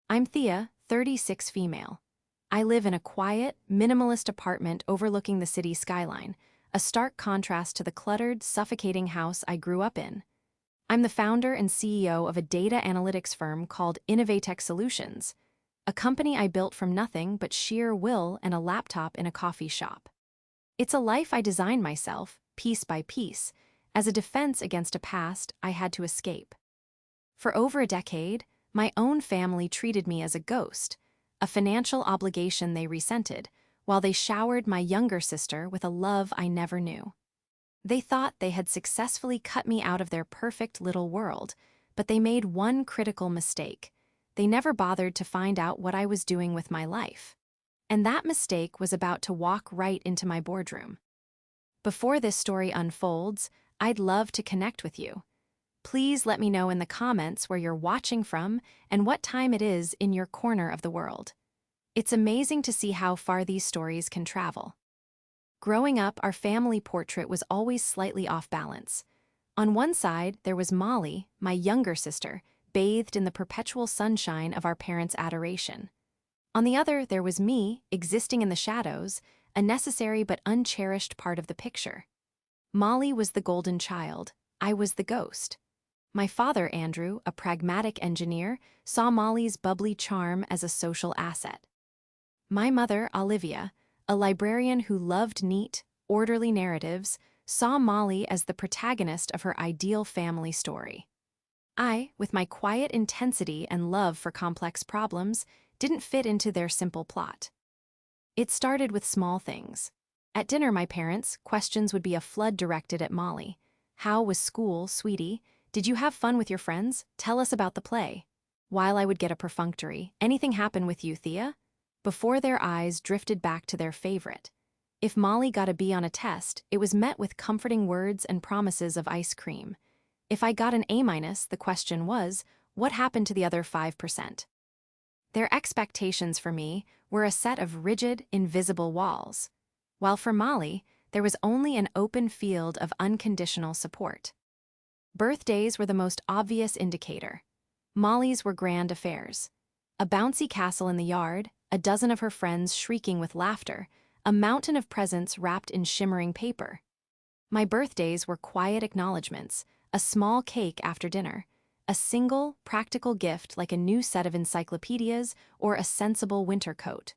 I'm Thea, 36 female. I live in a quiet, minimalist apartment overlooking the city skyline, a stark contrast to the cluttered, suffocating house I grew up in. I'm the founder and CEO of a data analytics firm called Innovatech Solutions, a company I built from nothing but sheer will and a laptop in a coffee shop. It's a life I designed myself, piece by piece, as a defense against a past I had to escape. For over a decade, my own family treated me as a ghost, a financial obligation they resented, while they showered my younger sister with a love I never knew. They thought they had successfully cut me out of their perfect little world, but they made one critical mistake. They never bothered to find out what I was doing with my life. And that mistake was about to walk right into my boardroom. Before this story unfolds, I'd love to connect with you. Please let me know in the comments where you're watching from and what time it is in your corner of the world. It's amazing to see how far these stories can travel. Growing up, our family portrait was always slightly off balance. On one side, there was Molly, my younger sister, bathed in the perpetual sunshine of our parents' adoration. On the other, there was me, existing in the shadows, a necessary but uncherished part of the picture. Molly was the golden child. I was the ghost. My father, Andrew, a pragmatic engineer, saw Molly's bubbly charm as a social asset. My mother, Olivia, a librarian who loved neat, orderly narratives, saw Molly as the protagonist of her ideal family story. I, with my quiet intensity and love for complex problems, didn't fit into their simple plot. It started with small things. At dinner, my parents' questions would be a flood directed at Molly. How was school, sweetie? Did you have fun with your friends? Tell us about the play. While I would get a perfunctory, anything happen with you, Thea? Before their eyes drifted back to their favorite. If Molly got a B on a test, it was met with comforting words and promises of ice cream. If I got an A-, the question was, what happened to the other 5%? Their expectations for me were a set of rigid, invisible walls, while for Molly, there was only an open field of unconditional support. Birthdays were the most obvious indicator. Molly's were grand affairs. A bouncy castle in the yard, a dozen of her friends shrieking with laughter, a mountain of presents wrapped in shimmering paper. My birthdays were quiet acknowledgments, a small cake after dinner, a single, practical gift like a new set of encyclopedias or a sensible winter coat.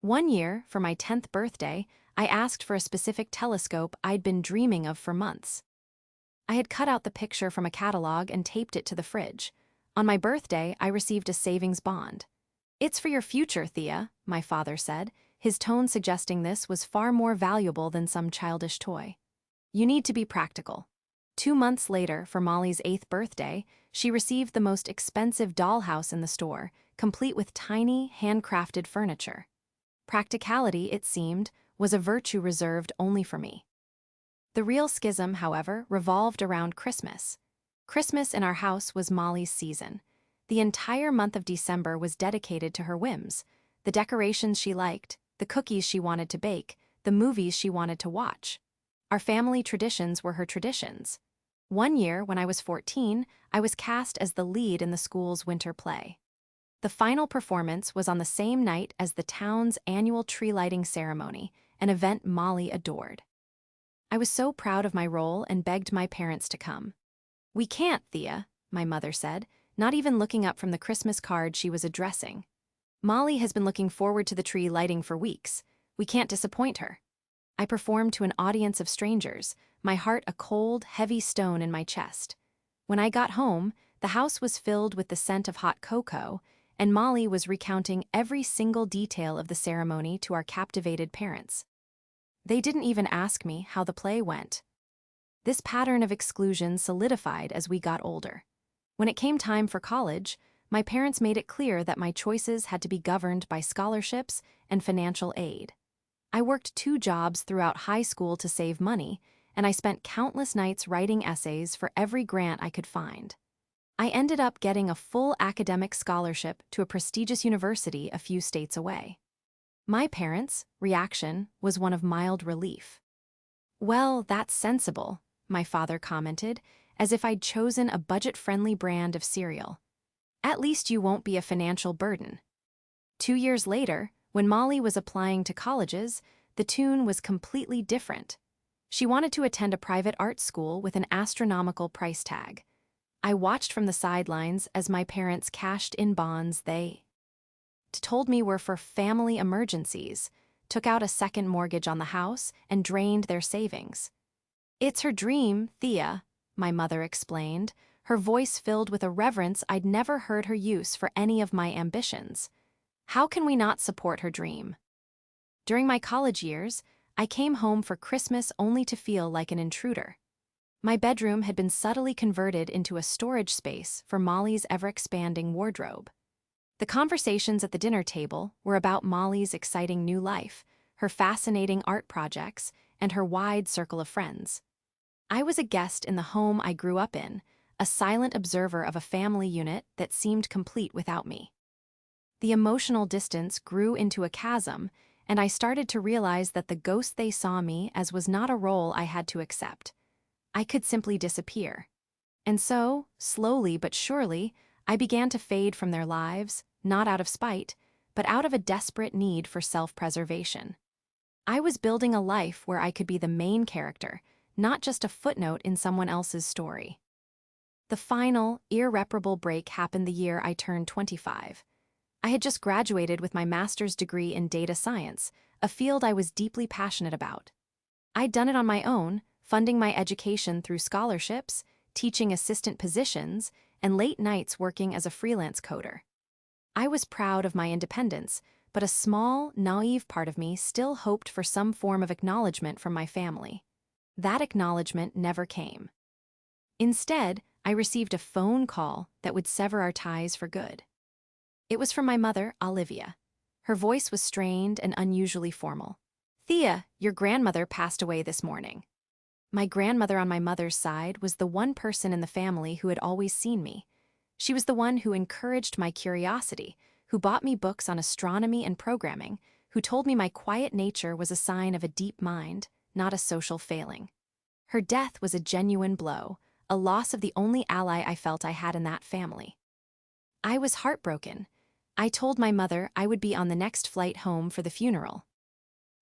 One year, for my 10th birthday, I asked for a specific telescope I'd been dreaming of for months. I had cut out the picture from a catalog and taped it to the fridge. On my birthday, I received a savings bond. "It's for your future, Thea," my father said, his tone suggesting this was far more valuable than some childish toy. "You need to be practical." 2 months later, for Molly's 8th birthday, she received the most expensive dollhouse in the store, complete with tiny, handcrafted furniture. Practicality, it seemed, was a virtue reserved only for me. The real schism, however, revolved around Christmas. Christmas in our house was Molly's season. The entire month of December was dedicated to her whims, the decorations she liked, the cookies she wanted to bake, the movies she wanted to watch. Our family traditions were her traditions. One year, when I was 14, I was cast as the lead in the school's winter play. The final performance was on the same night as the town's annual tree lighting ceremony, an event Molly adored. I was so proud of my role and begged my parents to come. "We can't, Thea," my mother said, not even looking up from the Christmas card she was addressing. "Molly has been looking forward to the tree lighting for weeks. We can't disappoint her." I performed to an audience of strangers, my heart a cold, heavy stone in my chest. When I got home, the house was filled with the scent of hot cocoa, and Molly was recounting every single detail of the ceremony to our captivated parents. They didn't even ask me how the play went. This pattern of exclusion solidified as we got older. When it came time for college, my parents made it clear that my choices had to be governed by scholarships and financial aid. I worked 2 jobs throughout high school to save money, and I spent countless nights writing essays for every grant I could find. I ended up getting a full academic scholarship to a prestigious university a few states away. My parents' reaction was one of mild relief. "Well, that's sensible," my father commented, as if I'd chosen a budget-friendly brand of cereal. At least you won't be a financial burden. 2 years later, when Molly was applying to colleges, the tune was completely different. She wanted to attend a private art school with an astronomical price tag. I watched from the sidelines as my parents cashed in bonds they told me were for family emergencies, took out a second mortgage on the house, and drained their savings. "It's her dream, Thea," my mother explained, her voice filled with a reverence I'd never heard her use for any of my ambitions. "How can we not support her dream?" During my college years, I came home for Christmas only to feel like an intruder. My bedroom had been subtly converted into a storage space for Molly's ever-expanding wardrobe. The conversations at the dinner table were about Molly's exciting new life, her fascinating art projects, and her wide circle of friends. I was a guest in the home I grew up in, a silent observer of a family unit that seemed complete without me. The emotional distance grew into a chasm, and I started to realize that the ghost they saw me as was not a role I had to accept. I could simply disappear. And so, slowly but surely, I began to fade from their lives, not out of spite, but out of a desperate need for self-preservation. I was building a life where I could be the main character, not just a footnote in someone else's story. The final, irreparable break happened the year I turned 25. I had just graduated with my master's degree in data science, a field I was deeply passionate about. I'd done it on my own, funding my education through scholarships, teaching assistant positions, and late nights working as a freelance coder. I was proud of my independence, but a small, naive part of me still hoped for some form of acknowledgement from my family. That acknowledgement never came. Instead, I received a phone call that would sever our ties for good. It was from my mother, Olivia. Her voice was strained and unusually formal. "Thea, your grandmother passed away this morning." My grandmother on my mother's side was the one person in the family who had always seen me. She was the one who encouraged my curiosity, who bought me books on astronomy and programming, who told me my quiet nature was a sign of a deep mind, not a social failing. Her death was a genuine blow, a loss of the only ally I felt I had in that family. I was heartbroken. I told my mother I would be on the next flight home for the funeral.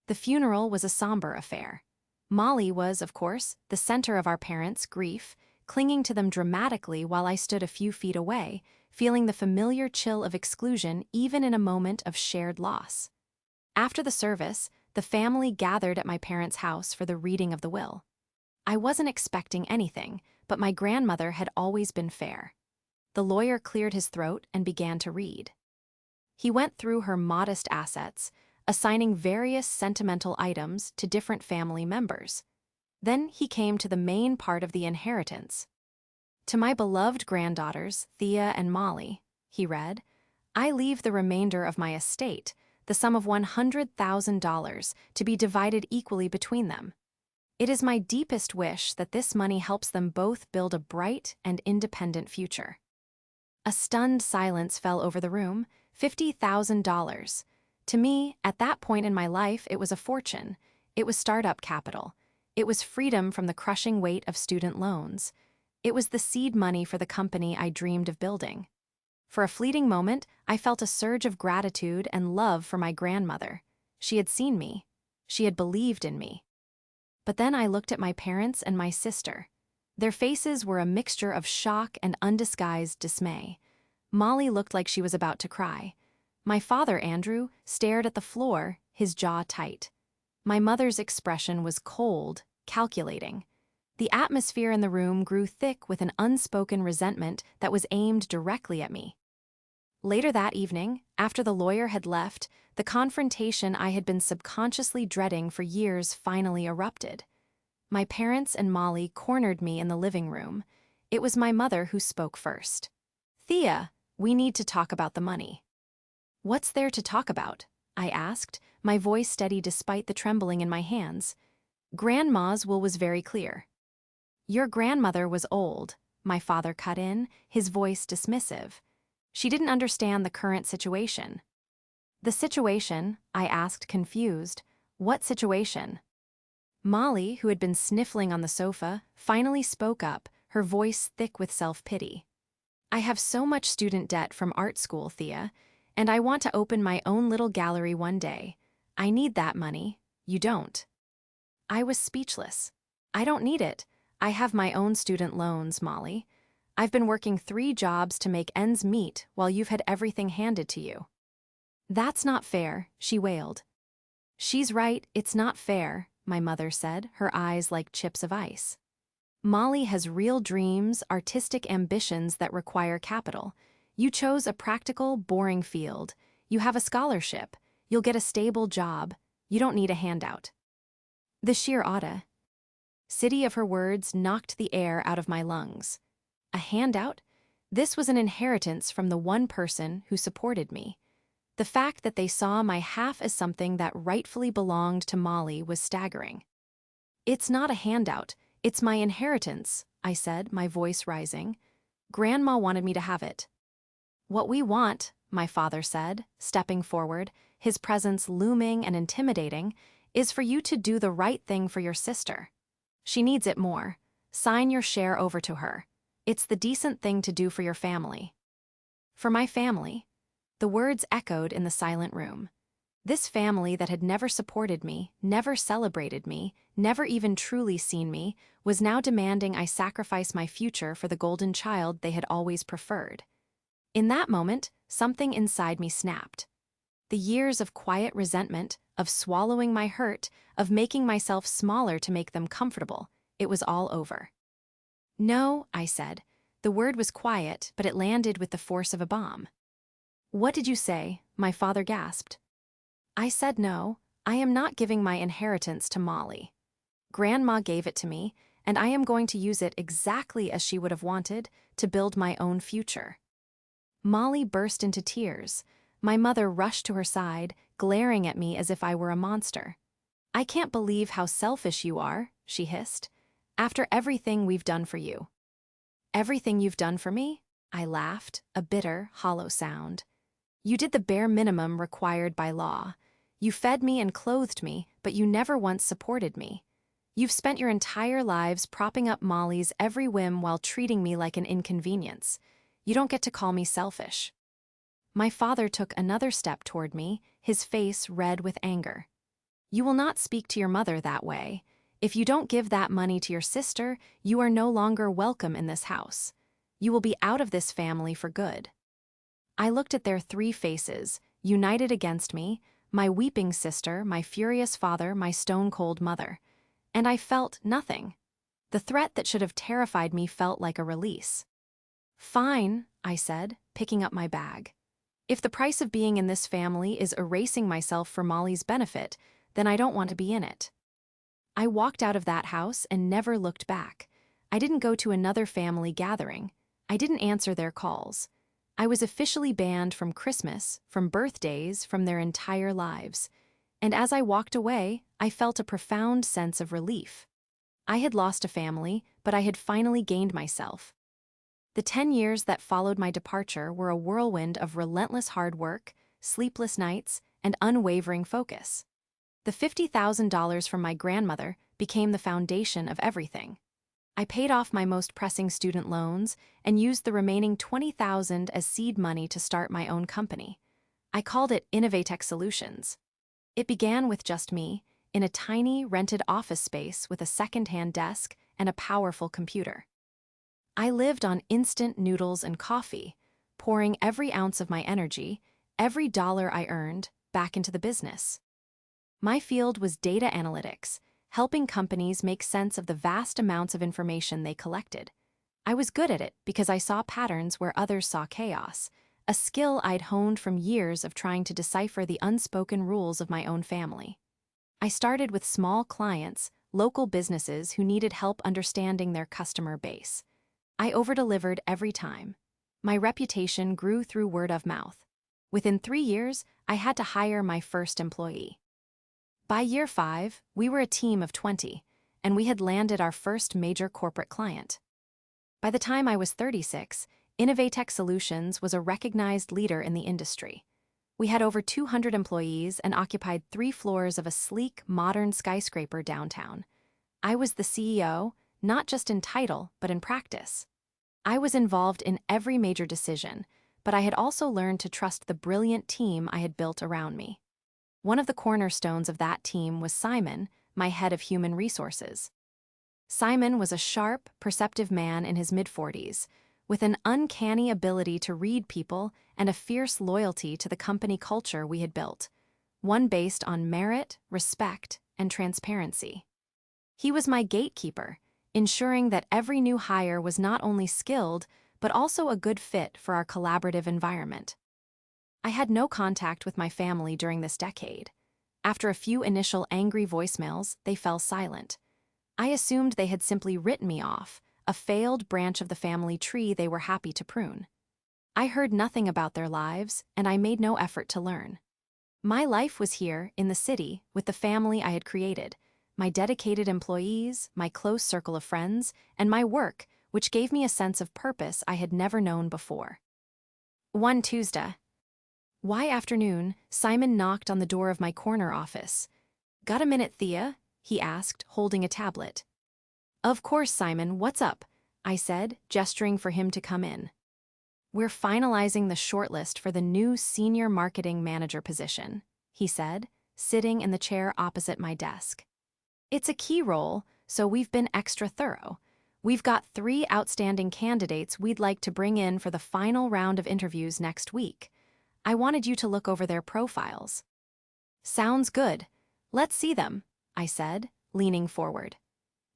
The funeral was a somber affair. Molly was, of course, the center of our parents' grief, clinging to them dramatically while I stood a few feet away, feeling the familiar chill of exclusion even in a moment of shared loss. After the service, the family gathered at my parents' house for the reading of the will. I wasn't expecting anything, but my grandmother had always been fair. The lawyer cleared his throat and began to read. He went through her modest assets, assigning various sentimental items to different family members. Then he came to the main part of the inheritance. "To my beloved granddaughters, Thea and Molly," he read, "I leave the remainder of my estate, the sum of $100,000, to be divided equally between them. It is my deepest wish that this money helps them both build a bright and independent future." A stunned silence fell over the room. $50,000. To me, at that point in my life, it was a fortune. It was startup capital. It was freedom from the crushing weight of student loans. It was the seed money for the company I dreamed of building. For a fleeting moment, I felt a surge of gratitude and love for my grandmother. She had seen me. She had believed in me. But then I looked at my parents and my sister. Their faces were a mixture of shock and undisguised dismay. Molly looked like she was about to cry. My father, Andrew, stared at the floor, his jaw tight. My mother's expression was cold, calculating. The atmosphere in the room grew thick with an unspoken resentment that was aimed directly at me. Later that evening, after the lawyer had left, the confrontation I had been subconsciously dreading for years finally erupted. My parents and Molly cornered me in the living room. It was my mother who spoke first. "Thea, we need to talk about the money." "What's there to talk about?" I asked, my voice steady despite the trembling in my hands. "Grandma's will was very clear." "Your grandmother was old," my father cut in, his voice dismissive. "She didn't understand the current situation." "The situation?" I asked, confused. "What situation?" Molly, who had been sniffling on the sofa, finally spoke up, her voice thick with self-pity. I have so much student debt from art school, Thea, and I want to open my own little gallery one day. I need that money. You don't. I was speechless. I don't need it. I have my own student loans, Molly. I've been working 3 jobs to make ends meet while you've had everything handed to you. That's not fair, she wailed. She's right, it's not fair, my mother said, her eyes like chips of ice. Molly has real dreams, artistic ambitions that require capital. You chose a practical, boring field. You have a scholarship. You'll get a stable job. You don't need a handout. The sheer audacity of her words knocked the air out of my lungs. A handout? This was an inheritance from the one person who supported me. The fact that they saw my half as something that rightfully belonged to Molly was staggering. It's not a handout, it's my inheritance, I said, my voice rising. Grandma wanted me to have it. What we want, my father said, stepping forward, his presence looming and intimidating, is for you to do the right thing for your sister. She needs it more. Sign your share over to her. It's the decent thing to do for your family. For my family? The words echoed in the silent room. This family that had never supported me, never celebrated me, never even truly seen me, was now demanding I sacrifice my future for the golden child they had always preferred. In that moment, something inside me snapped. The years of quiet resentment, of swallowing my hurt, of making myself smaller to make them comfortable, it was all over. No, I said. The word was quiet, but it landed with the force of a bomb. What did you say? My father gasped. I said no, I am not giving my inheritance to Molly. Grandma gave it to me, and I am going to use it exactly as she would have wanted, to build my own future. Molly burst into tears. My mother rushed to her side, glaring at me as if I were a monster. I can't believe how selfish you are, she hissed. After everything we've done for you. Everything you've done for me? I laughed, a bitter, hollow sound. You did the bare minimum required by law. You fed me and clothed me, but you never once supported me. You've spent your entire lives propping up Molly's every whim while treating me like an inconvenience. You don't get to call me selfish. My father took another step toward me, his face red with anger. You will not speak to your mother that way. If you don't give that money to your sister, you are no longer welcome in this house. You will be out of this family for good. I looked at their 3 faces, united against me, my weeping sister, my furious father, my stone-cold mother. And I felt nothing. The threat that should have terrified me felt like a release. Fine, I said, picking up my bag. If the price of being in this family is erasing myself for Molly's benefit, then I don't want to be in it. I walked out of that house and never looked back. I didn't go to another family gathering. I didn't answer their calls. I was officially banned from Christmas, from birthdays, from their entire lives. And as I walked away, I felt a profound sense of relief. I had lost a family, but I had finally gained myself. The 10 years that followed my departure were a whirlwind of relentless hard work, sleepless nights, and unwavering focus. The $50,000 from my grandmother became the foundation of everything. I paid off my most pressing student loans and used the remaining $20,000 as seed money to start my own company. I called it Innovatech Solutions. It began with just me, in a tiny, rented office space with a second-hand desk and a powerful computer. I lived on instant noodles and coffee, pouring every ounce of my energy, every dollar I earned, back into the business. My field was data analytics, helping companies make sense of the vast amounts of information they collected. I was good at it because I saw patterns where others saw chaos, a skill I'd honed from years of trying to decipher the unspoken rules of my own family. I started with small clients, local businesses who needed help understanding their customer base. I over-delivered every time. My reputation grew through word of mouth. Within 3 years, I had to hire my first employee. By year 5, we were a team of 20, and we had landed our first major corporate client. By the time I was 36, Innovatech Solutions was a recognized leader in the industry. We had over 200 employees and occupied 3 floors of a sleek, modern skyscraper downtown. I was the CEO, not just in title, but in practice. I was involved in every major decision, but I had also learned to trust the brilliant team I had built around me. One of the cornerstones of that team was Simon, my head of human resources. Simon was a sharp, perceptive man in his mid-40s, with an uncanny ability to read people and a fierce loyalty to the company culture we had built, one based on merit, respect, and transparency. He was my gatekeeper, ensuring that every new hire was not only skilled, but also a good fit for our collaborative environment. I had no contact with my family during this decade. After a few initial angry voicemails, they fell silent. I assumed they had simply written me off, a failed branch of the family tree they were happy to prune. I heard nothing about their lives, and I made no effort to learn. My life was here, in the city, with the family I had created, my dedicated employees, my close circle of friends, and my work, which gave me a sense of purpose I had never known before. One Tuesday. Afternoon, Simon knocked on the door of my corner office. "Got a minute, Thea?" he asked, holding a tablet. "Of course, Simon, what's up?" I said, gesturing for him to come in. "We're finalizing the shortlist for the new senior marketing manager position," he said, sitting in the chair opposite my desk. "It's a key role, so we've been extra thorough. We've got 3 outstanding candidates we'd like to bring in for the final round of interviews next week. I wanted you to look over their profiles." "Sounds good. Let's see them," I said, leaning forward.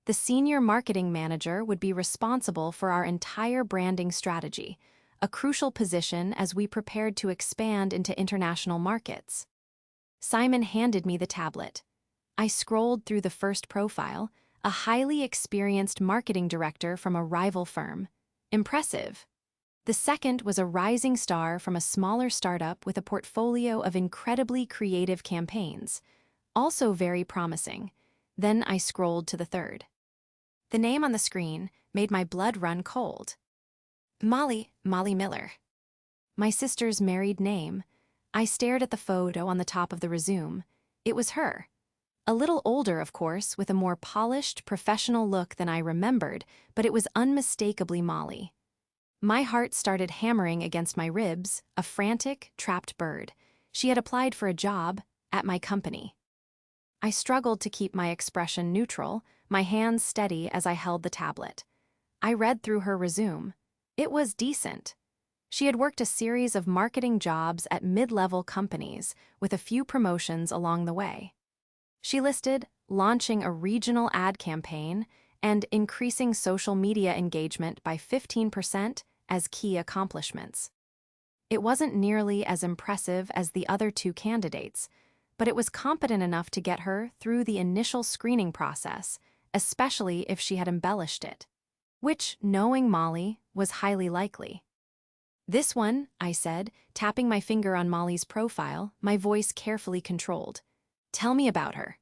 The senior marketing manager would be responsible for our entire branding strategy, a crucial position as we prepared to expand into international markets. Simon handed me the tablet. I scrolled through the first profile, a highly experienced marketing director from a rival firm. Impressive. The second was a rising star from a smaller startup with a portfolio of incredibly creative campaigns. Also very promising. Then I scrolled to the third. The name on the screen made my blood run cold. Molly Miller. My sister's married name. I stared at the photo on the top of the resume. It was her. A little older, of course, with a more polished, professional look than I remembered, but it was unmistakably Molly. My heart started hammering against my ribs, a frantic, trapped bird. She had applied for a job at my company. I struggled to keep my expression neutral, my hands steady as I held the tablet. I read through her resume. It was decent. She had worked a series of marketing jobs at mid-level companies, with a few promotions along the way. She listed launching a regional ad campaign and increasing social media engagement by 15% as key accomplishments. It wasn't nearly as impressive as the other 2 candidates, but it was competent enough to get her through the initial screening process, especially if she had embellished it, which, knowing Molly, was highly likely. "This one," I said, tapping my finger on Molly's profile, my voice carefully controlled. "Tell me about her."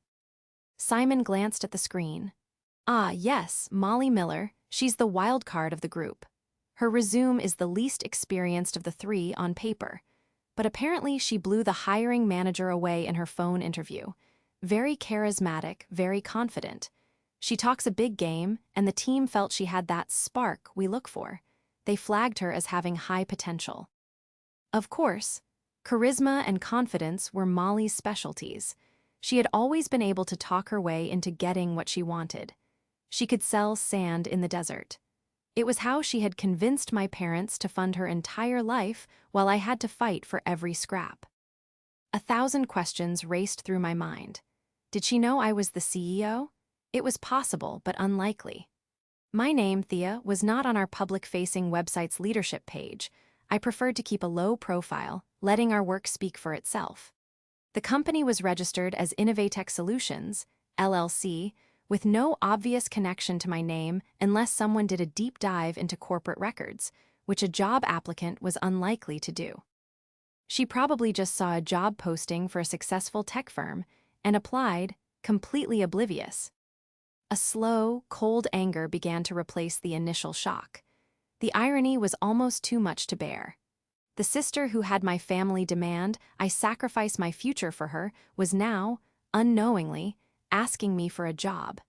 Simon glanced at the screen. "Ah, yes, Molly Miller. She's the wild card of the group. Her resume is the least experienced of the 3 on paper, but apparently she blew the hiring manager away in her phone interview. Very charismatic, very confident. She talks a big game, and the team felt she had that spark we look for. They flagged her as having high potential." Of course, charisma and confidence were Molly's specialties. She had always been able to talk her way into getting what she wanted. She could sell sand in the desert. It was how she had convinced my parents to fund her entire life while I had to fight for every scrap. 1,000 questions raced through my mind. Did she know I was the CEO? It was possible, but unlikely. My name, Thea, was not on our public-facing website's leadership page. I preferred to keep a low profile, letting our work speak for itself. The company was registered as Innovatech Solutions, LLC, with no obvious connection to my name unless someone did a deep dive into corporate records, which a job applicant was unlikely to do. She probably just saw a job posting for a successful tech firm and applied, completely oblivious. A slow, cold anger began to replace the initial shock. The irony was almost too much to bear. The sister who had my family demand I sacrifice my future for her was now, unknowingly, asking me for a job.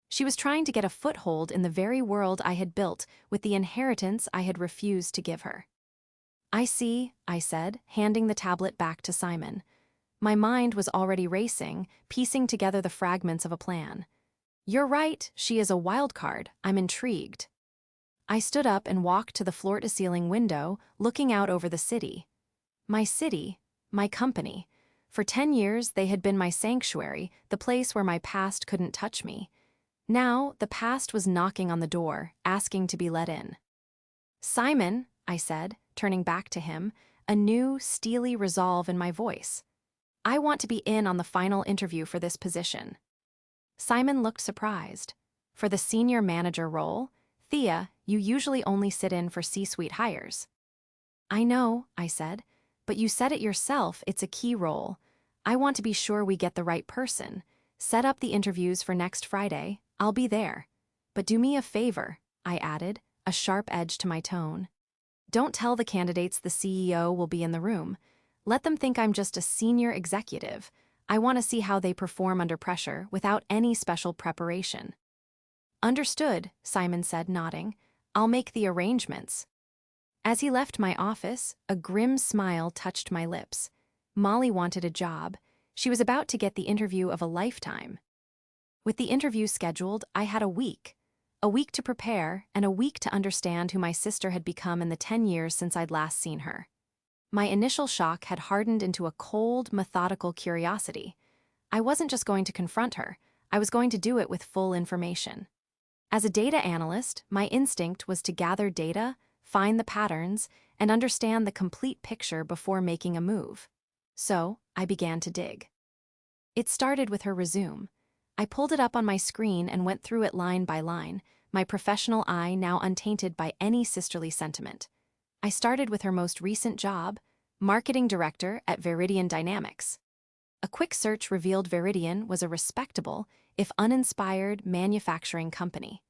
She was trying to get a foothold in the very world I had built with the inheritance I had refused to give her. "I see," I said, handing the tablet back to Simon. My mind was already racing, piecing together the fragments of a plan. "You're right, she is a wild card. I'm intrigued." I stood up and walked to the floor-to-ceiling window, looking out over the city. My city, my company. For 10 years, they had been my sanctuary, the place where my past couldn't touch me. Now, the past was knocking on the door, asking to be let in. "Simon," I said, turning back to him, a new, steely resolve in my voice. "I want to be in on the final interview for this position." Simon looked surprised. "For the senior manager role? Thea, you usually only sit in for C-suite hires." "I know," I said, "but you said it yourself, it's a key role. I want to be sure we get the right person. Set up the interviews for next Friday. I'll be there. But do me a favor," I added, a sharp edge to my tone. "Don't tell the candidates the CEO will be in the room. Let them think I'm just a senior executive. I want to see how they perform under pressure without any special preparation." "Understood," Simon said, nodding. "I'll make the arrangements." As he left my office, a grim smile touched my lips. Molly wanted a job. She was about to get the interview of a lifetime. With the interview scheduled, I had a week. A week to prepare, and a week to understand who my sister had become in the 10 years since I'd last seen her. My initial shock had hardened into a cold, methodical curiosity. I wasn't just going to confront her, I was going to do it with full information. As a data analyst, my instinct was to gather data, find the patterns, and understand the complete picture before making a move. So, I began to dig. It started with her resume. I pulled it up on my screen and went through it line by line, my professional eye now untainted by any sisterly sentiment. I started with her most recent job, marketing director at Veridian Dynamics. A quick search revealed Veridian was a respectable, if uninspired, manufacturing company.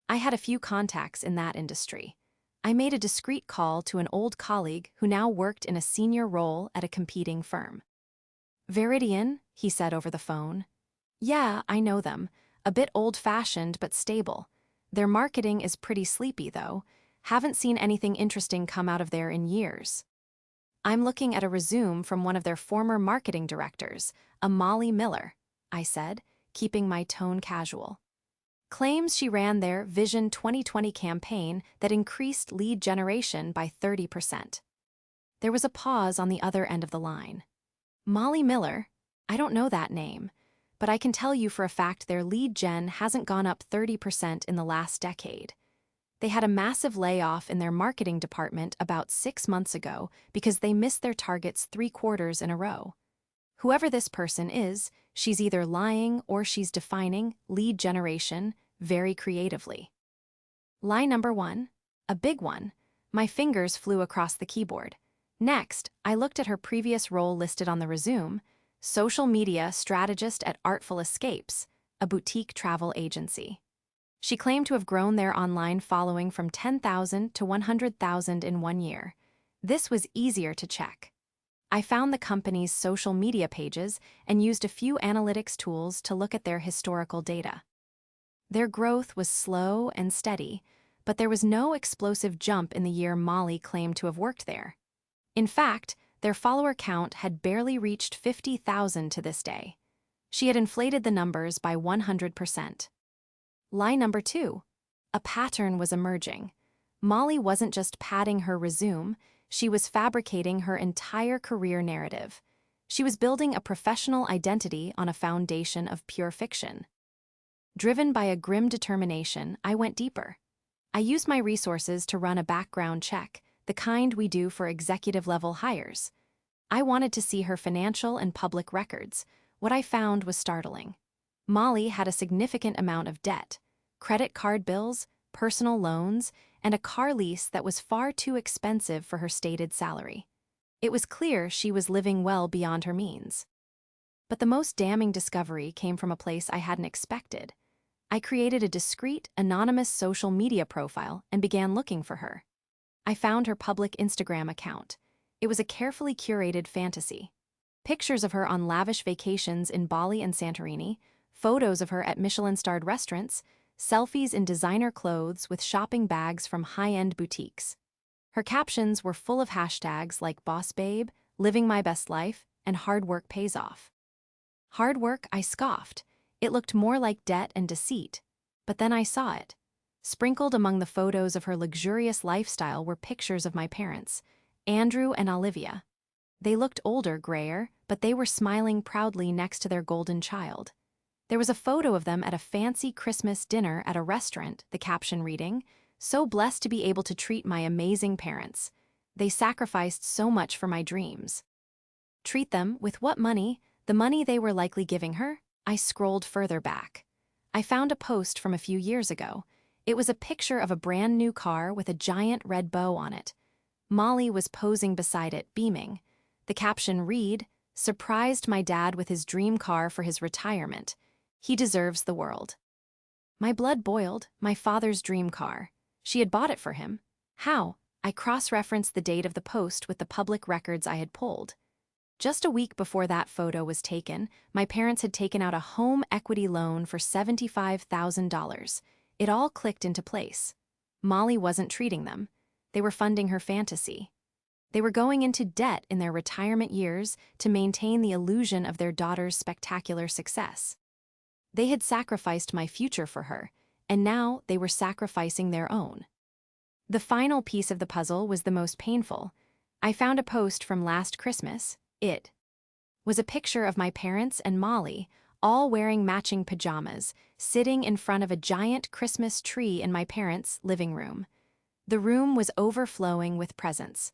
I had a few contacts in that industry. I made a discreet call to an old colleague who now worked in a senior role at a competing firm. "Veridian," he said over the phone. "Yeah, I know them. A bit old-fashioned but stable. Their marketing is pretty sleepy, though. Haven't seen anything interesting come out of there in years." "I'm looking at a resume from one of their former marketing directors, a Molly Miller," I said, keeping my tone casual. "Claims she ran their Vision 2020 campaign that increased lead generation by 30%. There was a pause on the other end of the line. "Molly Miller? I don't know that name. But I can tell you for a fact their lead gen hasn't gone up 30% in the last decade. They had a massive layoff in their marketing department about 6 months ago because they missed their targets 3 quarters in a row. Whoever this person is, she's either lying or she's defining lead generation very creatively." Line number 1, a big one. My fingers flew across the keyboard. Next, I looked at her previous role listed on the resume, social media strategist at Artful Escapes, a boutique travel agency. She claimed to have grown their online following from 10,000 to 100,000 in 1 year. This was easier to check. I found the company's social media pages and used a few analytics tools to look at their historical data. Their growth was slow and steady, but there was no explosive jump in the year Molly claimed to have worked there. In fact, their follower count had barely reached 50,000 to this day. She had inflated the numbers by 100%. Line number 2. A pattern was emerging. Molly wasn't just padding her resume, she was fabricating her entire career narrative. She was building a professional identity on a foundation of pure fiction. Driven by a grim determination, I went deeper. I used my resources to run a background check, the kind we do for executive-level hires. I wanted to see her financial and public records. What I found was startling. Molly had a significant amount of debt, credit card bills, personal loans, and a car lease that was far too expensive for her stated salary. It was clear she was living well beyond her means. But the most damning discovery came from a place I hadn't expected. I created a discreet, anonymous social media profile and began looking for her. I found her public Instagram account. It was a carefully curated fantasy. Pictures of her on lavish vacations in Bali and Santorini, photos of her at Michelin-starred restaurants, selfies in designer clothes with shopping bags from high-end boutiques. Her captions were full of hashtags like boss babe, living my best life, and hard work pays off. Hard work, I scoffed. It looked more like debt and deceit. But then I saw it. Sprinkled among the photos of her luxurious lifestyle were pictures of my parents, Andrew and Olivia. They looked older, grayer, but they were smiling proudly next to their golden child. There was a photo of them at a fancy Christmas dinner at a restaurant, the caption reading, "So blessed to be able to treat my amazing parents. They sacrificed so much for my dreams." Treat them with what money? The money they were likely giving her? I scrolled further back. I found a post from a few years ago. It was a picture of a brand new car with a giant red bow on it. Molly was posing beside it, beaming. The caption read, "Surprised my dad with his dream car for his retirement. He deserves the world." My blood boiled. My father's dream car. She had bought it for him. How? I cross-referenced the date of the post with the public records I had pulled. Just a week before that photo was taken, my parents had taken out a home equity loan for $75,000. It all clicked into place. Molly wasn't treating them. They were funding her fantasy. They were going into debt in their retirement years to maintain the illusion of their daughter's spectacular success. They had sacrificed my future for her, and now they were sacrificing their own. The final piece of the puzzle was the most painful. I found a post from last Christmas. It was a picture of my parents and Molly, all wearing matching pajamas, sitting in front of a giant Christmas tree in my parents' living room. The room was overflowing with presents.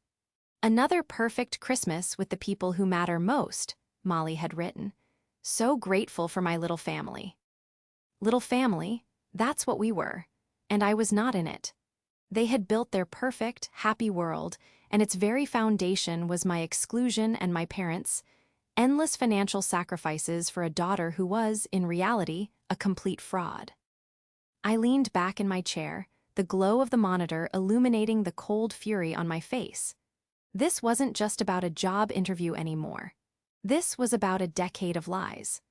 "Another perfect Christmas with the people who matter most," Molly had written. "So grateful for my little family." Little family, that's what we were, and I was not in it. They had built their perfect, happy world, and its very foundation was my exclusion and my parents' endless financial sacrifices for a daughter who was, in reality, a complete fraud. I leaned back in my chair, the glow of the monitor illuminating the cold fury on my face. This wasn't just about a job interview anymore. This was about a decade of lies.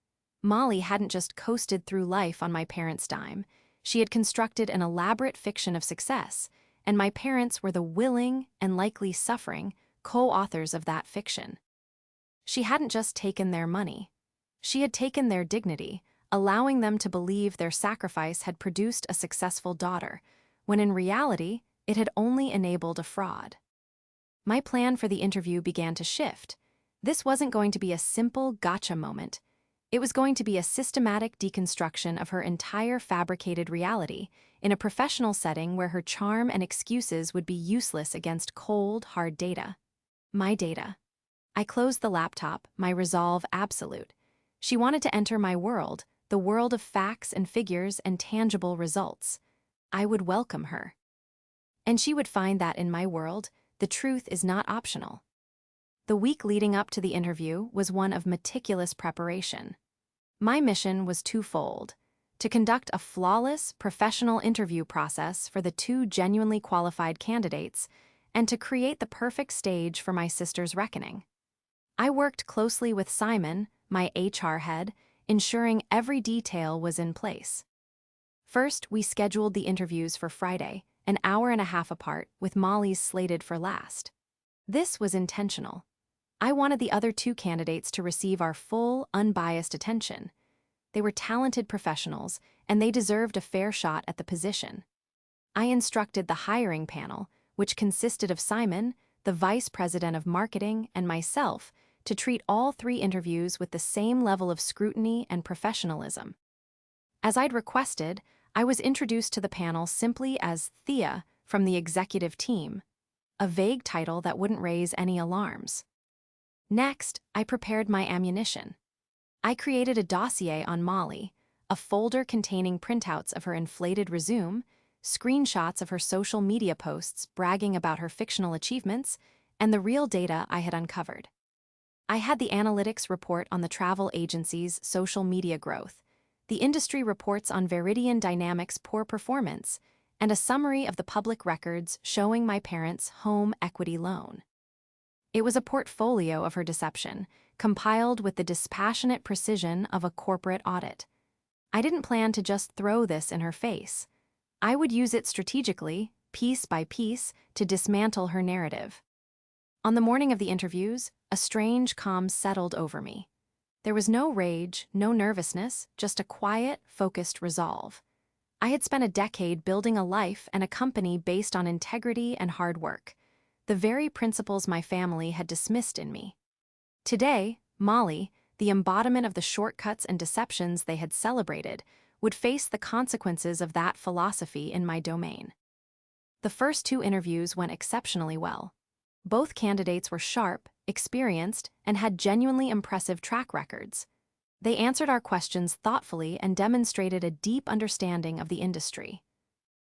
Molly hadn't just coasted through life on my parents' dime. She had constructed an elaborate fiction of success, and my parents were the willing, and likely suffering, co-authors of that fiction. She hadn't just taken their money. She had taken their dignity, allowing them to believe their sacrifice had produced a successful daughter, when in reality, it had only enabled a fraud. My plan for the interview began to shift. This wasn't going to be a simple gotcha moment. It was going to be a systematic deconstruction of her entire fabricated reality in a professional setting where her charm and excuses would be useless against cold, hard data. My data. I closed the laptop, my resolve absolute. She wanted to enter my world, the world of facts and figures and tangible results. I would welcome her. And she would find that in my world, the truth is not optional. The week leading up to the interview was one of meticulous preparation. My mission was twofold: to conduct a flawless, professional interview process for the two genuinely qualified candidates, and to create the perfect stage for my sister's reckoning. I worked closely with Simon, my HR head, ensuring every detail was in place. First, we scheduled the interviews for Friday, an hour and a half apart, with Molly's slated for last. This was intentional. I wanted the other two candidates to receive our full, unbiased attention. They were talented professionals, and they deserved a fair shot at the position. I instructed the hiring panel, which consisted of Simon, the vice president of marketing, and myself, to treat all three interviews with the same level of scrutiny and professionalism. As I'd requested, I was introduced to the panel simply as Thea from the executive team, a vague title that wouldn't raise any alarms. Next, I prepared my ammunition. I created a dossier on Molly, a folder containing printouts of her inflated resume, screenshots of her social media posts bragging about her fictional achievements, and the real data I had uncovered. I had the analytics report on the travel agency's social media growth, the industry reports on Veridian Dynamics' poor performance, and a summary of the public records showing my parents' home equity loan. It was a portfolio of her deception, compiled with the dispassionate precision of a corporate audit. I didn't plan to just throw this in her face. I would use it strategically, piece by piece, to dismantle her narrative. On the morning of the interviews, a strange calm settled over me. There was no rage, no nervousness, just a quiet, focused resolve. I had spent a decade building a life and a company based on integrity and hard work, the very principles my family had dismissed in me. Today, Molly, the embodiment of the shortcuts and deceptions they had celebrated, would face the consequences of that philosophy in my domain. The first 2 interviews went exceptionally well. Both candidates were sharp, experienced, and had genuinely impressive track records. They answered our questions thoughtfully and demonstrated a deep understanding of the industry.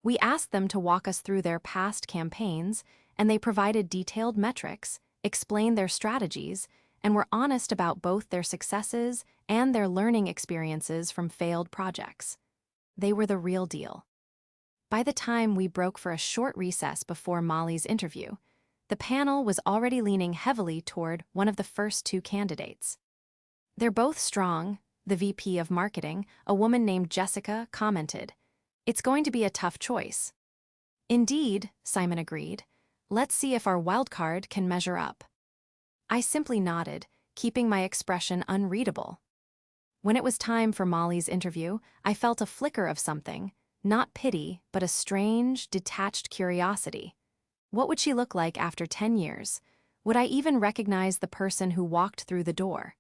We asked them to walk us through their past campaigns, and they provided detailed metrics, explained their strategies, and were honest about both their successes and their learning experiences from failed projects. They were the real deal. By the time we broke for a short recess before Molly's interview, the panel was already leaning heavily toward one of the first 2 candidates. "They're both strong," the VP of marketing, a woman named Jessica, commented. "It's going to be a tough choice." "Indeed," Simon agreed. "Let's see if our wildcard can measure up." I simply nodded, keeping my expression unreadable. When it was time for Molly's interview, I felt a flicker of something, not pity, but a strange, detached curiosity. What would she look like after 10 years? Would I even recognize the person who walked through the door?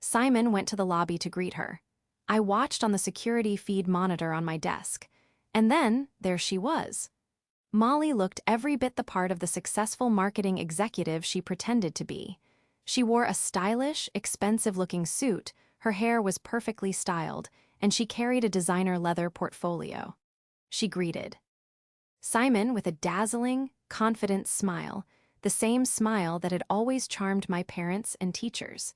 Simon went to the lobby to greet her. I watched on the security feed monitor on my desk, and then there she was. Molly looked every bit the part of the successful marketing executive she pretended to be. She wore a stylish, expensive-looking suit, her hair was perfectly styled, and she carried a designer leather portfolio. She greeted Simon with a dazzling, confident smile, the same smile that had always charmed my parents and teachers.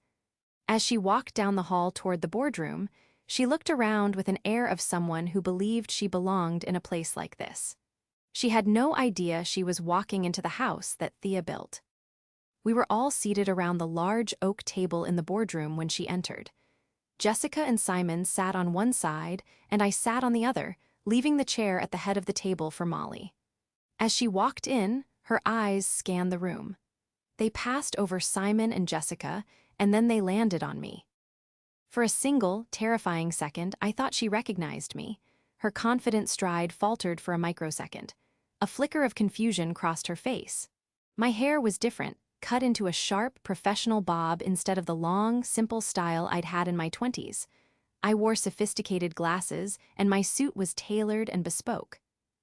As she walked down the hall toward the boardroom, she looked around with an air of someone who believed she belonged in a place like this. She had no idea she was walking into the house that Thea built. We were all seated around the large oak table in the boardroom when she entered. Jessica and Simon sat on one side, and I sat on the other, leaving the chair at the head of the table for Molly. As she walked in, her eyes scanned the room. They passed over Simon and Jessica, and then they landed on me. For a single, terrifying second, I thought she recognized me. Her confident stride faltered for a microsecond. A flicker of confusion crossed her face. My hair was different, cut into a sharp, professional bob instead of the long, simple style I'd had in my 20s. I wore sophisticated glasses, and my suit was tailored and bespoke.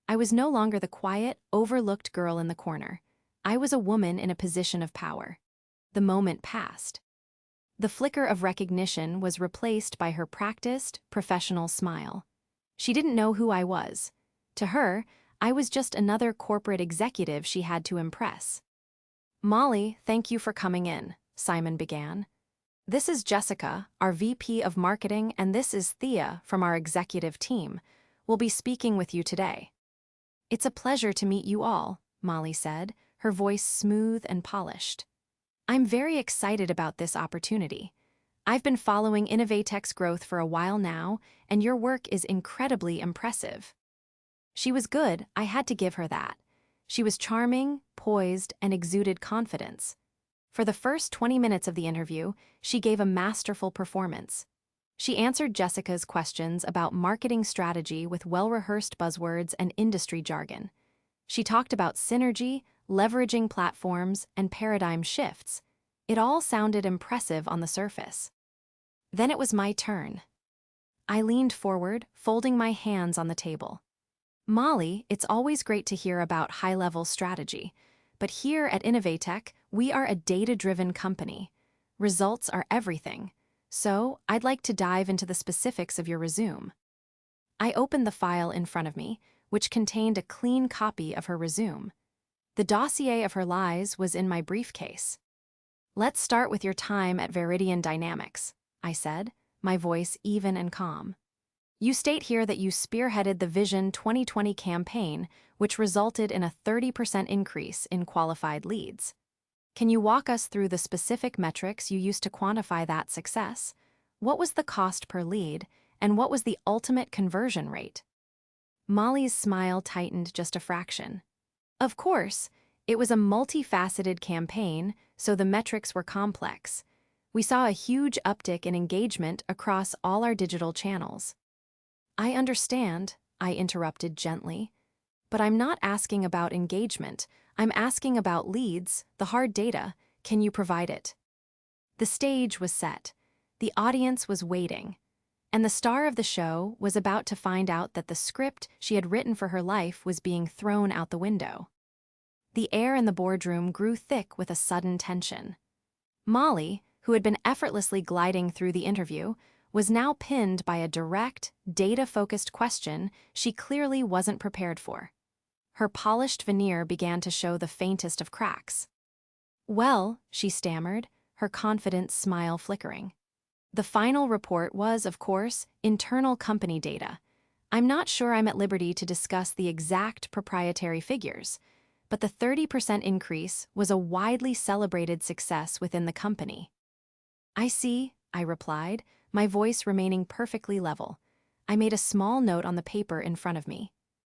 I was no longer the quiet, overlooked girl in the corner. I was a woman in a position of power. The moment passed. The flicker of recognition was replaced by her practiced, professional smile. She didn't know who I was. To her, I was just another corporate executive she had to impress. "Molly, thank you for coming in," Simon began. "This is Jessica, our VP of Marketing, and this is Thea from our executive team. We'll be speaking with you today." "It's a pleasure to meet you all," Molly said, her voice smooth and polished. "I'm very excited about this opportunity. I've been following Innovatech's growth for a while now, and your work is incredibly impressive." She was good, I had to give her that. She was charming, poised, and exuded confidence. For the first 20 minutes of the interview, she gave a masterful performance. She answered Jessica's questions about marketing strategy with well-rehearsed buzzwords and industry jargon. She talked about synergy, leveraging platforms, and paradigm shifts. It all sounded impressive on the surface. Then it was my turn. I leaned forward, folding my hands on the table. "Molly, it's always great to hear about high-level strategy, but here at Innovatech, we are a data-driven company. Results are everything. So, I'd like to dive into the specifics of your resume." I opened the file in front of me, which contained a clean copy of her resume. The dossier of her lies was in my briefcase. "Let's start with your time at Veridian Dynamics," I said, my voice even and calm. "You state here that you spearheaded the Vision 2020 campaign, which resulted in a 30% increase in qualified leads. Can you walk us through the specific metrics you used to quantify that success? What was the cost per lead, And what was the ultimate conversion rate? Molly's smile tightened just a fraction. Of course, it was a multifaceted campaign, so the metrics were complex. We saw a huge uptick in engagement across all our digital channels. I understand, I interrupted gently. But I'm not asking about engagement. I'm asking about leads, the hard data. Can you provide it? The stage was set. The audience was waiting. And the star of the show was about to find out that the script she had written for her life was being thrown out the window. The air in the boardroom grew thick with a sudden tension. Molly, who had been effortlessly gliding through the interview, was now pinned by a direct, data-focused question she clearly wasn't prepared for. Her polished veneer began to show the faintest of cracks. "Well," she stammered, her confident smile flickering. "The final report was, of course, internal company data. I'm not sure I'm at liberty to discuss the exact proprietary figures, but the 30% increase was a widely celebrated success within the company." "I see," I replied, my voice remaining perfectly level. I made a small note on the paper in front of me.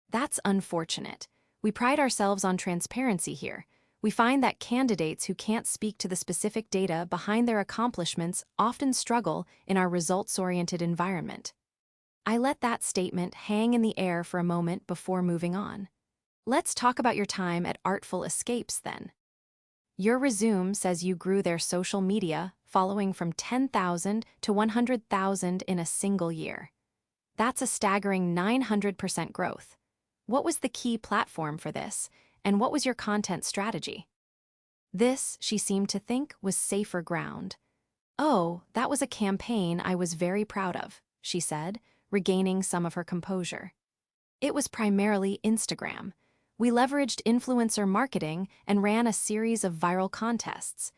"That's unfortunate. We pride ourselves on transparency here. We find that candidates who can't speak to the specific data behind their accomplishments often struggle in our results-oriented environment." I let that statement hang in the air for a moment before moving on. "Let's talk about your time at Artful Escapes, then. Your resume says you grew their social media following from 10,000 to 100,000 in a single year. That's a staggering 900% growth. What was the key platform for this, and what was your content strategy?" This, she seemed to think, was safer ground. "Oh, that was a campaign I was very proud of," she said, regaining some of her composure. "It was primarily Instagram. We leveraged influencer marketing and ran a series of viral contests.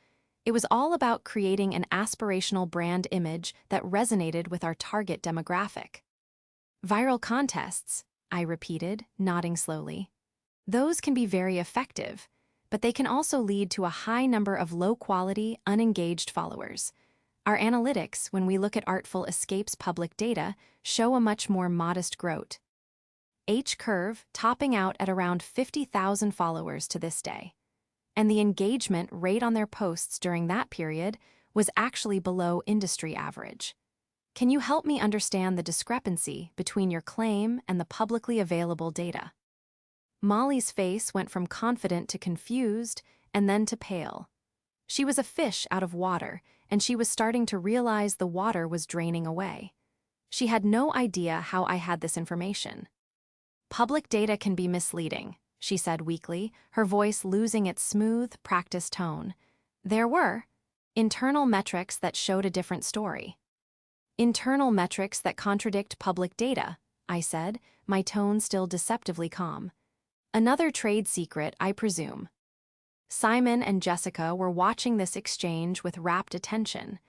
It was all about creating an aspirational brand image that resonated with our target demographic." "Viral contests," I repeated, nodding slowly. "Those can be very effective, but they can also lead to a high number of low-quality, unengaged followers. Our analytics, when we look at Artful Escapes public data, show a much more modest growth. H-curve topping out at around 50,000 followers to this day. And the engagement rate on their posts during that period was actually below industry average. Can you help me understand the discrepancy between your claim and the publicly available data?" Molly's face went from confident to confused and then to pale. She was a fish out of water, and she was starting to realize the water was draining away. She had no idea how I had this information. "Public data can be misleading," she said weakly, her voice losing its smooth, practiced tone. "There were internal metrics that showed a different story." "Internal metrics that contradict public data," I said, my tone still deceptively calm. "Another trade secret, I presume." Simon and Jessica were watching this exchange with rapt attention.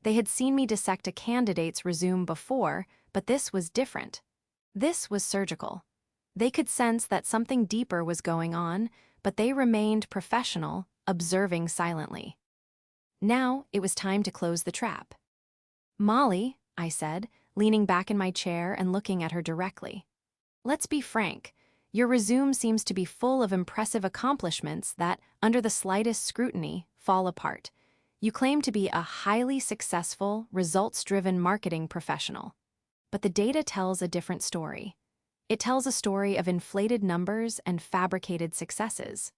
They had seen me dissect a candidate's resume before, but this was different. This was surgical. They could sense that something deeper was going on, but they remained professional, observing silently. Now it was time to close the trap. "Molly," I said, leaning back in my chair and looking at her directly. "Let's be frank. Your resume seems to be full of impressive accomplishments that, under the slightest scrutiny, fall apart. You claim to be a highly successful, results-driven marketing professional. But the data tells a different story. It tells a story of inflated numbers and fabricated successes."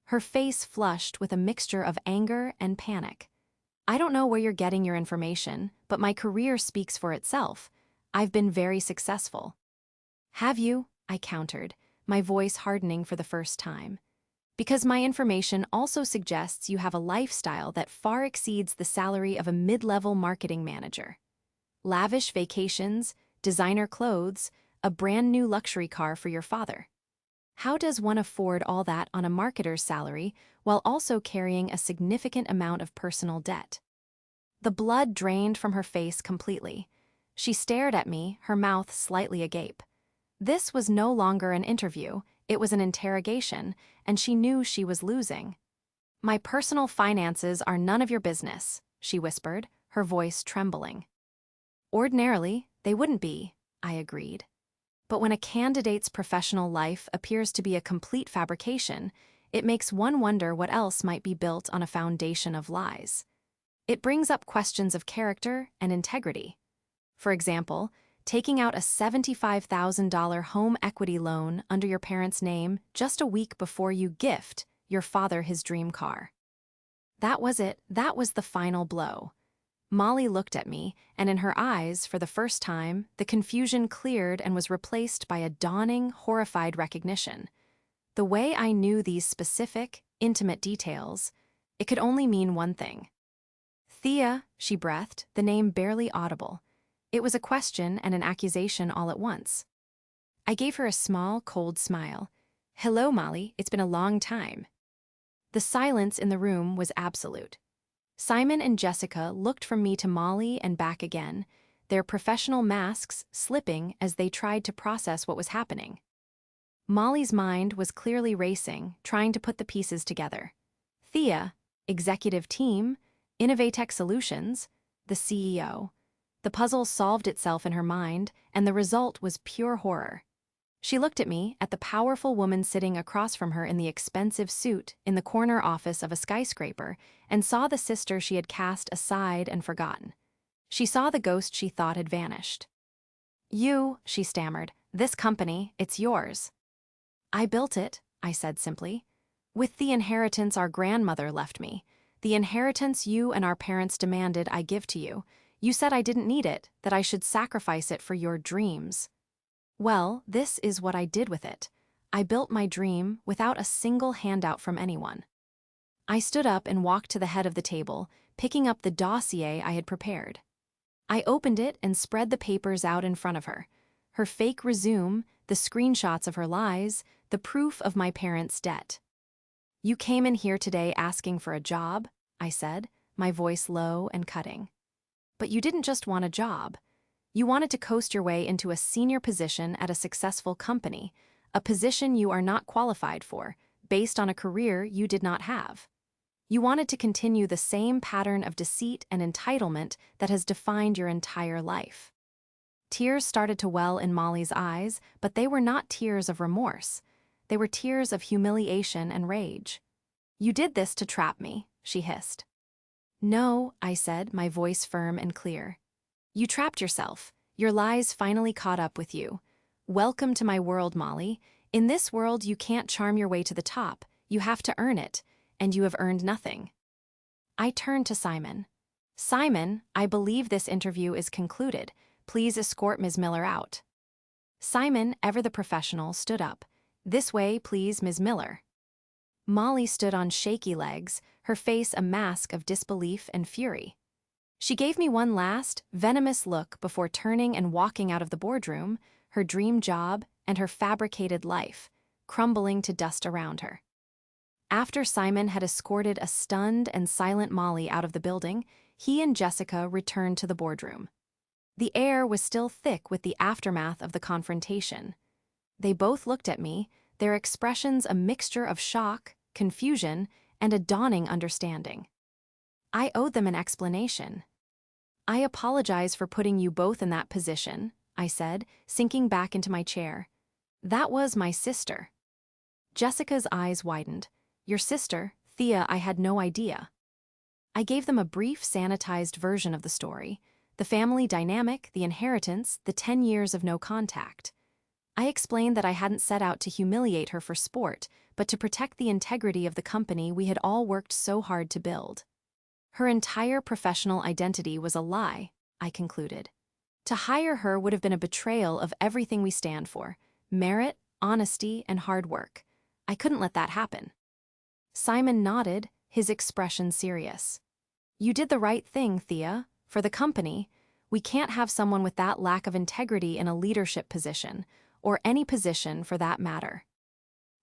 Her face flushed with a mixture of anger and panic. "I don't know where you're getting your information, but my career speaks for itself. I've been very successful." "Have you?" I countered, my voice hardening for the first time. "Because my information also suggests you have a lifestyle that far exceeds the salary of a mid-level marketing manager. Lavish vacations, designer clothes, a brand new luxury car for your father. How does one afford all that on a marketer's salary while also carrying a significant amount of personal debt?" The blood drained from her face completely. She stared at me, her mouth slightly agape. This was no longer an interview, it was an interrogation, and she knew she was losing. "My personal finances are none of your business," she whispered, her voice trembling. "Ordinarily, They wouldn't be, I agreed. But when a candidate's professional life appears to be a complete fabrication, it makes one wonder what else might be built on a foundation of lies. It brings up questions of character and integrity. For example, taking out a $75,000 home equity loan under your parents' name just a week before you gift your father his dream car. That was it. That was the final blow. Molly looked at me, and in her eyes, for the first time, the confusion cleared and was replaced by a dawning, horrified recognition. The way I knew these specific, intimate details, it could only mean one thing. Thea, she breathed, the name barely audible. It was a question and an accusation all at once. I gave her a small, cold smile. "Hello, Molly, it's been a long time." The silence in the room was absolute. Simon and Jessica looked from me to Molly and back again, their professional masks slipping as they tried to process what was happening. Molly's mind was clearly racing, trying to put the pieces together. Thea, executive team, Innovatech Solutions, the CEO. The puzzle solved itself in her mind, and the result was pure horror. She looked at me, at the powerful woman sitting across from her in the expensive suit in the corner office of a skyscraper, and saw the sister she had cast aside and forgotten. She saw the ghost she thought had vanished. "You," she stammered, "this company, it's yours." "I built it," I said simply. "With the inheritance our grandmother left me. The inheritance you and our parents demanded I give to you. You said I didn't need it, that I should sacrifice it for your dreams. Well, this is what I did with it. I built my dream without a single handout from anyone." I stood up and walked to the head of the table, picking up the dossier I had prepared. I opened it and spread the papers out in front of her. Her fake resume, the screenshots of her lies, the proof of my parents' debt. "You came in here today asking for a job," I said, my voice low and cutting. "But you didn't just want a job. You wanted to coast your way into a senior position at a successful company, a position you are not qualified for, based on a career you did not have. You wanted to continue the same pattern of deceit and entitlement that has defined your entire life." Tears started to well in Molly's eyes, but they were not tears of remorse. They were tears of humiliation and rage. "You did this to trap me," she hissed. "No," I said, my voice firm and clear. "You trapped yourself. Your lies finally caught up with you. Welcome to my world, Molly. In this world, you can't charm your way to the top. You have to earn it, and you have earned nothing." I turned to Simon. "Simon, I believe this interview is concluded. Please escort Ms. Miller out." Simon, ever the professional, stood up. "This way, please, Ms. Miller." Molly stood on shaky legs, her face a mask of disbelief and fury. She gave me one last, venomous look before turning and walking out of the boardroom, her dream job and her fabricated life, crumbling to dust around her. After Simon had escorted a stunned and silent Molly out of the building, he and Jessica returned to the boardroom. The air was still thick with the aftermath of the confrontation. They both looked at me, their expressions a mixture of shock, confusion, and a dawning understanding. I owed them an explanation. "I apologize for putting you both in that position," I said, sinking back into my chair. "That was my sister." Jessica's eyes widened. "Your sister, Thea, I had no idea." I gave them a brief, sanitized version of the story, the family dynamic, the inheritance, the 10 years of no contact. I explained that I hadn't set out to humiliate her for sport, but to protect the integrity of the company we had all worked so hard to build. Her entire professional identity was a lie, I concluded. To hire her would have been a betrayal of everything we stand for: merit, honesty, and hard work. I couldn't let that happen. Simon nodded, his expression serious. "You did the right thing, Thea. For the company, we can't have someone with that lack of integrity in a leadership position, or any position for that matter."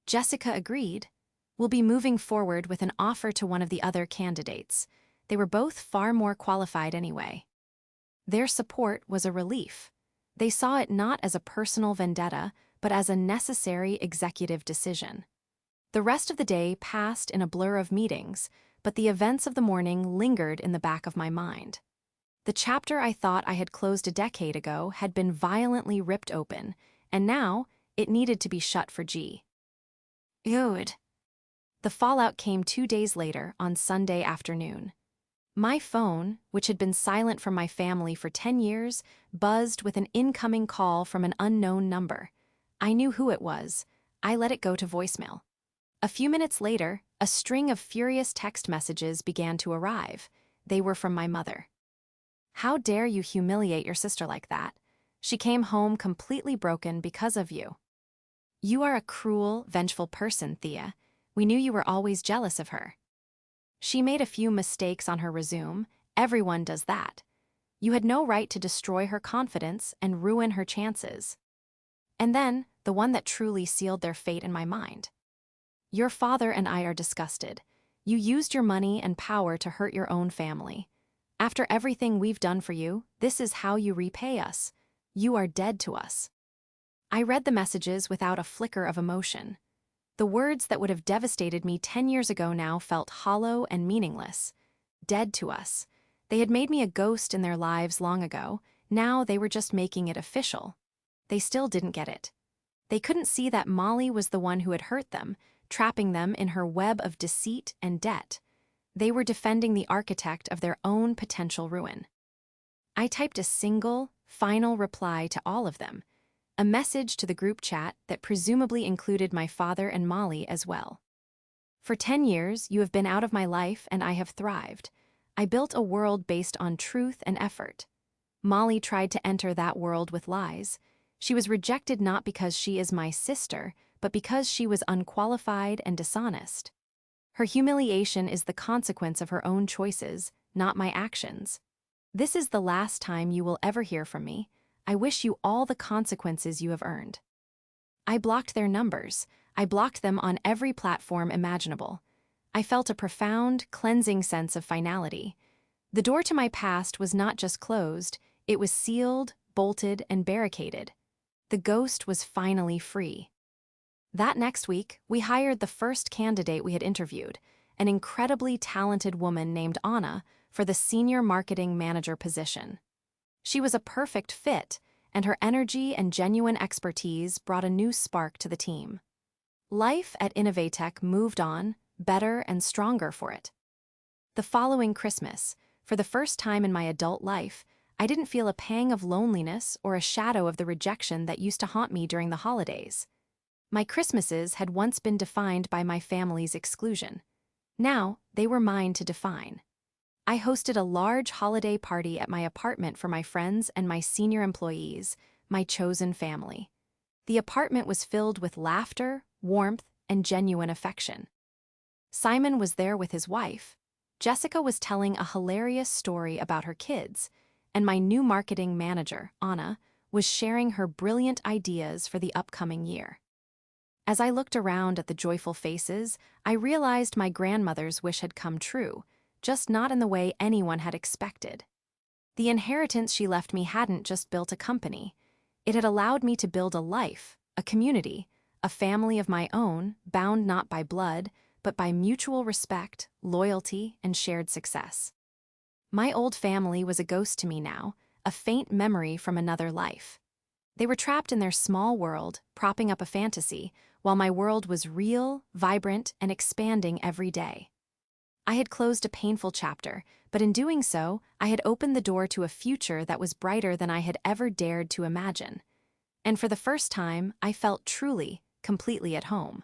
Jessica agreed. "We'll be moving forward with an offer to one of the other candidates. They were both far more qualified anyway." Their support was a relief. They saw it not as a personal vendetta, but as a necessary executive decision. The rest of the day passed in a blur of meetings, but the events of the morning lingered in the back of my mind. The chapter I thought I had closed a decade ago had been violently ripped open, and now it needed to be shut for G. Good. The fallout came 2 days later, on Sunday afternoon. My phone, which had been silent from my family for 10 years, buzzed with an incoming call from an unknown number. I knew who it was. I let it go to voicemail. A few minutes later, a string of furious text messages began to arrive. They were from my mother. "How dare you humiliate your sister like that? She came home completely broken because of you. You are a cruel, vengeful person, Thea. We knew you were always jealous of her. She made a few mistakes on her resume. Everyone does that. You had no right to destroy her confidence and ruin her chances." And then, the one that truly sealed their fate in my mind. "Your father and I are disgusted. You used your money and power to hurt your own family. After everything we've done for you, this is how you repay us. You are dead to us." I read the messages without a flicker of emotion. The words that would have devastated me 10 years ago now felt hollow and meaningless. Dead to us. They had made me a ghost in their lives long ago. Now they were just making it official. They still didn't get it. They couldn't see that Molly was the one who had hurt them, trapping them in her web of deceit and debt. They were defending the architect of their own potential ruin. I typed a single, final reply to all of them, a message to the group chat that presumably included my father and Molly as well. "For 10 years, you have been out of my life and I have thrived. I built a world based on truth and effort. Molly tried to enter that world with lies. She was rejected not because she is my sister, but because she was unqualified and dishonest. Her humiliation is the consequence of her own choices, not my actions. This is the last time you will ever hear from me. I wish you all the consequences you have earned." I blocked their numbers. I blocked them on every platform imaginable. I felt a profound, cleansing sense of finality. The door to my past was not just closed, it was sealed, bolted, and barricaded. The ghost was finally free. That next week, we hired the first candidate we had interviewed, an incredibly talented woman named Anna, for the senior marketing manager position. She was a perfect fit, and her energy and genuine expertise brought a new spark to the team. Life at Innovatech moved on, better and stronger for it. The following Christmas, for the first time in my adult life, I didn't feel a pang of loneliness or a shadow of the rejection that used to haunt me during the holidays. My Christmases had once been defined by my family's exclusion. Now, they were mine to define. I hosted a large holiday party at my apartment for my friends and my senior employees, my chosen family. The apartment was filled with laughter, warmth, and genuine affection. Simon was there with his wife. Jessica was telling a hilarious story about her kids, and my new marketing manager, Anna, was sharing her brilliant ideas for the upcoming year. As I looked around at the joyful faces, I realized my grandmother's wish had come true, just not in the way anyone had expected. The inheritance she left me hadn't just built a company. It had allowed me to build a life, a community, a family of my own, bound not by blood, but by mutual respect, loyalty, and shared success. My old family was a ghost to me now, a faint memory from another life. They were trapped in their small world, propping up a fantasy, while my world was real, vibrant, and expanding every day. I had closed a painful chapter, but in doing so, I had opened the door to a future that was brighter than I had ever dared to imagine. And for the first time, I felt truly, completely at home.